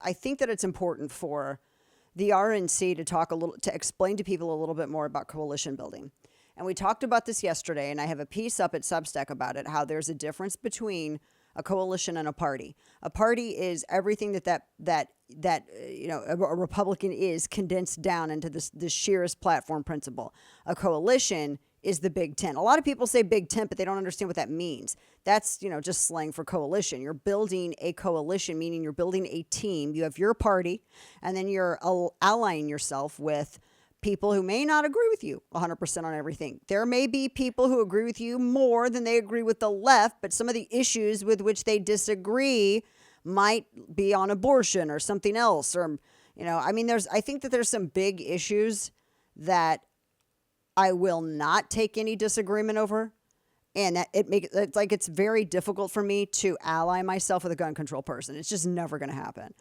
I think that it's important for the RNC to explain to people a little bit more about coalition building. And we talked about this yesterday, and I have a piece up at Substack about it, how there's a difference between a coalition and a party. A party is everything that a Republican is condensed down into the sheerest platform principle. A coalition is the Big Ten. A lot of people say Big Ten, but they don't understand what that means. That's, just slang for coalition. You're building a coalition, meaning you're building a team. You have your party, and then you're allying yourself with people who may not agree with you 100% on everything. There may be people who agree with you more than they agree with the left, but some of the issues with which they disagree might be on abortion or something else. Or, I think that there's some big issues that I will not take any disagreement over. And that it's very difficult for me to ally myself with a gun control person. It's just never going to happen.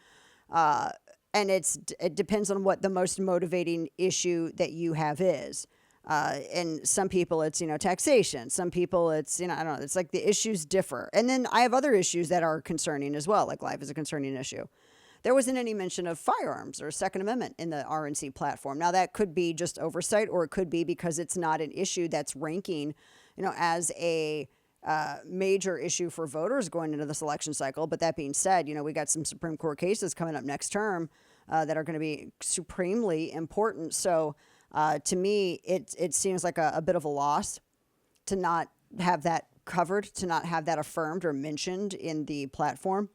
And it depends on what the most motivating issue that you have is. And some people it's, taxation. Some people it's, I don't know. It's like the issues differ. And then I have other issues that are concerning as well. Like life is a concerning issue. There wasn't any mention of firearms or Second Amendment in the RNC platform. Now that could be just oversight, or it could be because it's not an issue that's ranking, as a major issue for voters going into this election cycle. But that being said, we got some Supreme Court cases coming up next term that are going to be supremely important. So to me, it seems like a bit of a loss to not have that covered, to not have that affirmed or mentioned in the platform.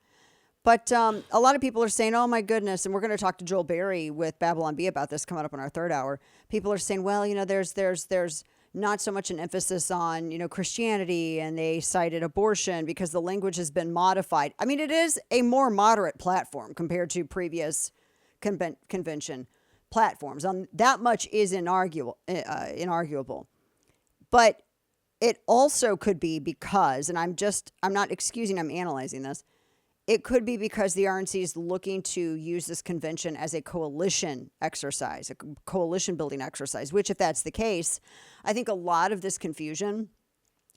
But a lot of people are saying, oh, my goodness, and we're going to talk to Joel Berry with Babylon Bee about this coming up in our third hour. People are saying, well, there's not so much an emphasis on, Christianity, and they cited abortion because the language has been modified. I mean, it is a more moderate platform compared to previous convention platforms. That much is inarguable. But it also could be because, and I'm not excusing, I'm analyzing this. It could be because the RNC is looking to use this convention as a coalition exercise, a coalition building exercise, which if that's the case, I think a lot of this confusion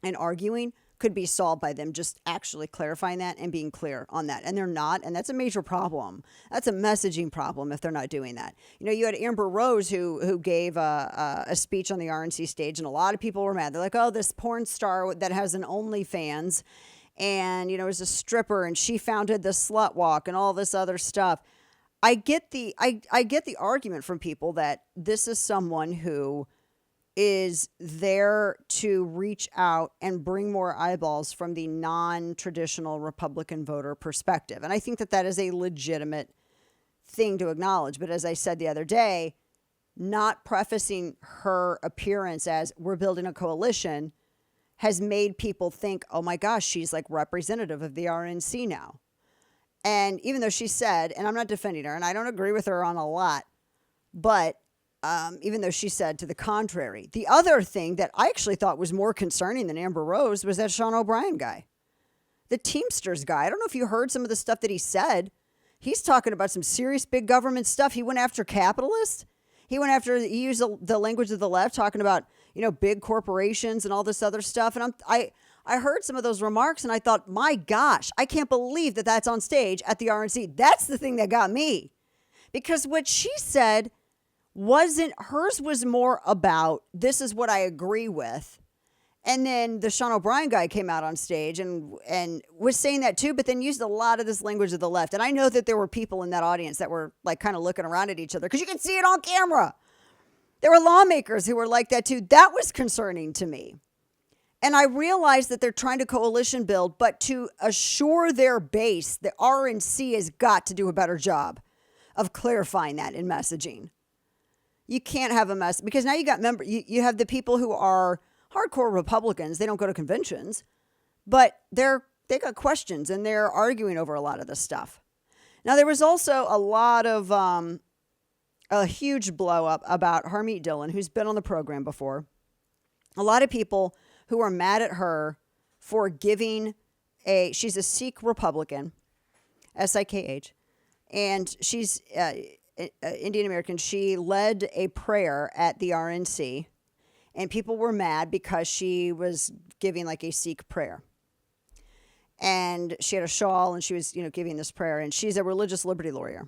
and arguing could be solved by them just actually clarifying that and being clear on that. And they're not, and that's a major problem. That's a messaging problem if they're not doing that. You had Amber Rose who gave a speech on the RNC stage, and a lot of people were mad. They're like, oh, this porn star that has an OnlyFans and, is a stripper, and she founded the slut walk and all this other stuff. I get the argument from people that this is someone who is there to reach out and bring more eyeballs from the non-traditional Republican voter perspective. And I think that is a legitimate thing to acknowledge. But as I said the other day, not prefacing her appearance as we're building a coalition has made people think, oh my gosh, she's like representative of the RNC now. And even though she said, and I'm not defending her, and I don't agree with her on a lot, but even though she said to the contrary, the other thing that I actually thought was more concerning than Amber Rose was that Sean O'Brien guy, the Teamsters guy. I don't know if you heard some of the stuff that he said. He's talking about some serious big government stuff. He went after capitalists. He used the language of the left, talking about, big corporations and all this other stuff. And I heard some of those remarks and I thought, my gosh, I can't believe that that's on stage at the RNC. That's the thing that got me, because what she said hers was more about, this is what I agree with. And then the Sean O'Brien guy came out on stage and was saying that too, but then used a lot of this language of the left. And I know that there were people in that audience that were like kind of looking around at each other because you can see it on camera. There were lawmakers who were like that too. That was concerning to me. And I realized that they're trying to coalition build, but to assure their base, the RNC has got to do a better job of clarifying that in messaging. You can't have a mess, because now you you have the people who are hardcore Republicans. They don't go to conventions, but they got questions and they're arguing over a lot of this stuff. Now, there was also a lot of a huge blow up about Harmeet Dillon, who's been on the program before. A lot of people who are mad at her for she's a Sikh Republican, S-I-K-H, and she's Indian American. She led a prayer at the RNC, and people were mad because she was giving like a Sikh prayer. and she had a shawl, and she was, giving this prayer, and she's a religious liberty lawyer.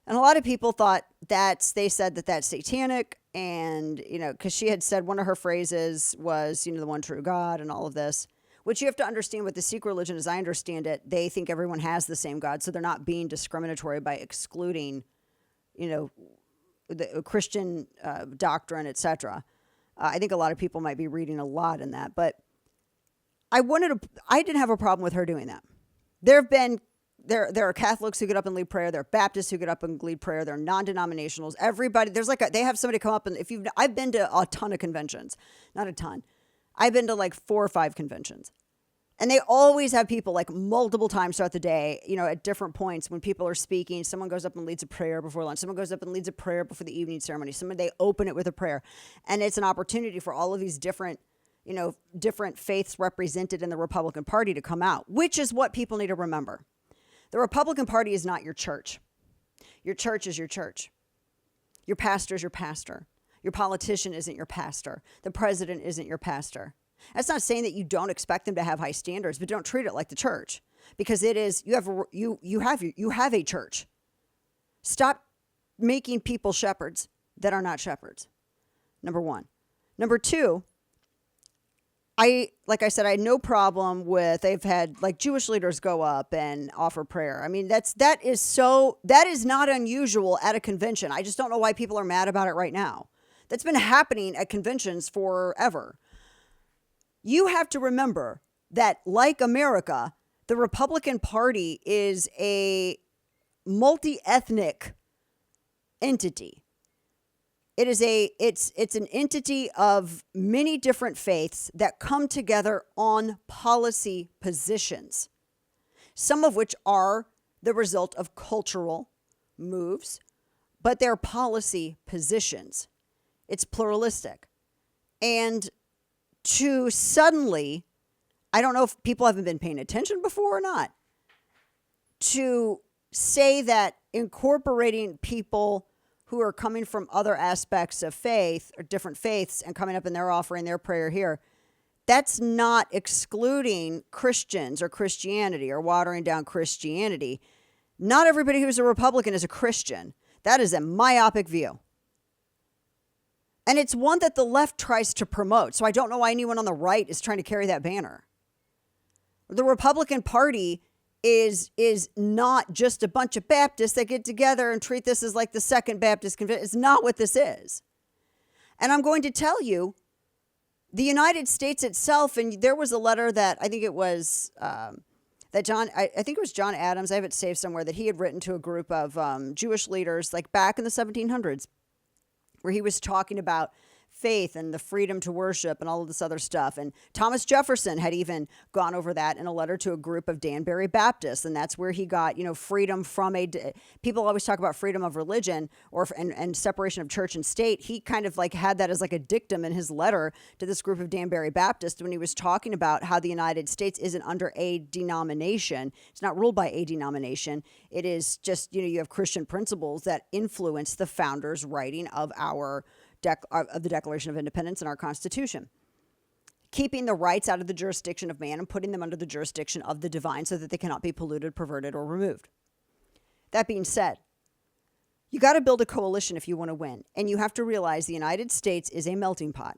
And a lot of people thought they said that that's satanic, and, because she had said one of her phrases was, the one true God and all of this, which you have to understand with the Sikh religion, as I understand it, they think everyone has the same God, so they're not being discriminatory by excluding, the Christian doctrine, etc. I think a lot of people might be reading a lot in that, but I didn't have a problem with her doing that. There are Catholics who get up and lead prayer. There are Baptists who get up and lead prayer. There are non-denominationals. Everybody, they have somebody come up, and I've been to a ton of conventions, not a ton. I've been to like 4 or 5 conventions, and they always have people like multiple times throughout the day, at different points when people are speaking. Someone goes up and leads a prayer before lunch. Someone goes up and leads a prayer before the evening ceremony. They open it with a prayer, and it's an opportunity for all of these different faiths represented in the Republican Party to come out, which is what people need to remember. The Republican Party is not your church. Your church is your church. Your pastor is your pastor. Your politician isn't your pastor. The president isn't your pastor. That's not saying that you don't expect them to have high standards, but don't treat it like the church, because it is, you have a church. Stop making people shepherds that are not shepherds. Number one. Number two, like I said, I had no problem with, they've had like Jewish leaders go up and offer prayer. I mean, that is not unusual at a convention. I just don't know why people are mad about it right now. That's been happening at conventions forever. You have to remember that, like America, the Republican Party is a multi-ethnic entity. It's an entity of many different faiths that come together on policy positions, some of which are the result of cultural moves, but they're policy positions. It's pluralistic. And to suddenly, I don't know if people haven't been paying attention before or not, to say that incorporating people who are coming from other aspects of faith or different faiths and coming up and they're offering their prayer here, that's not excluding Christians or Christianity or watering down Christianity. Not everybody who's a Republican is a Christian. That is a myopic view. And it's one that the left tries to promote. So I don't know why anyone on the right is trying to carry that banner. The Republican Party is not just a bunch of Baptists that get together and treat this as like the Second Baptist Convention. It's not what this is. And I'm going to tell you, the United States itself, and there was a letter that I think it was I think it was John Adams, I have it saved somewhere, that he had written to a group of Jewish leaders like back in the 1700s, where he was talking about faith and the freedom to worship and all of this other stuff. And Thomas Jefferson had even gone over that in a letter to a group of Danbury Baptists. And that's where he got, freedom from people always talk about freedom of religion and separation of church and state. He kind of like had that as like a dictum in his letter to this group of Danbury Baptists when he was talking about how the United States isn't under a denomination. It's not ruled by a denomination. It is just, you have Christian principles that influence the founders' writing of of the Declaration of Independence and our Constitution, keeping the rights out of the jurisdiction of man and putting them under the jurisdiction of the divine so that they cannot be polluted, perverted, or removed. That being said, you got to build a coalition if you want to win, and you have to realize the United States is a melting pot.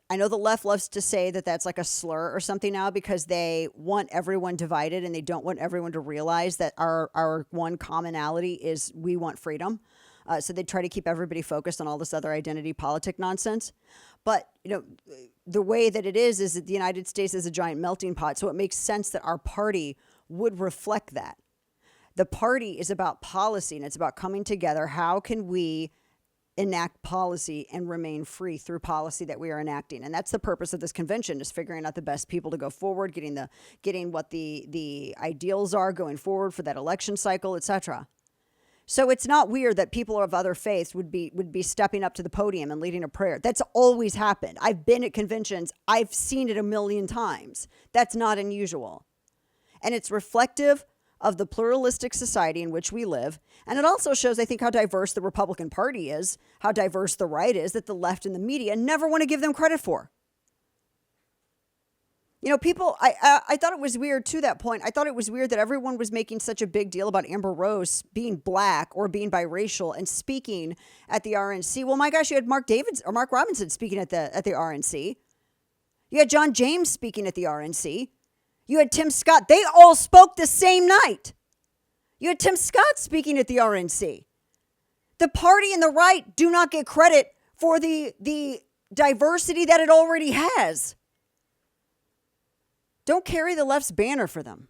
I know the left loves to say that that's like a slur or something now because they want everyone divided and they don't want everyone to realize that our one commonality is we want freedom. So they try to keep everybody focused on all this other identity politic nonsense. But, the way that it is that the United States is a giant melting pot. So it makes sense that our party would reflect that. The party is about policy and it's about coming together. How can we enact policy and remain free through policy that we are enacting? And that's the purpose of this convention, is figuring out the best people to go forward, getting what the ideals are going forward for that election cycle, etc. So it's not weird that people of other faiths would be stepping up to the podium and leading a prayer. That's always happened. I've been at conventions. I've seen it a million times. That's not unusual. And it's reflective of the pluralistic society in which we live. And it also shows, I think, how diverse the Republican Party is, how diverse the right is, that the left and the media never want to give them credit for. People, I thought it was weird to that point. I thought it was weird that everyone was making such a big deal about Amber Rose being black or being biracial and speaking at the RNC. Well, my gosh, you had Mark Robinson speaking at the RNC. You had John James speaking at the RNC. You had Tim Scott. They all spoke the same night. You had Tim Scott speaking at the RNC. The party and the right do not get credit for the diversity that it already has. Don't carry the left's banner for them.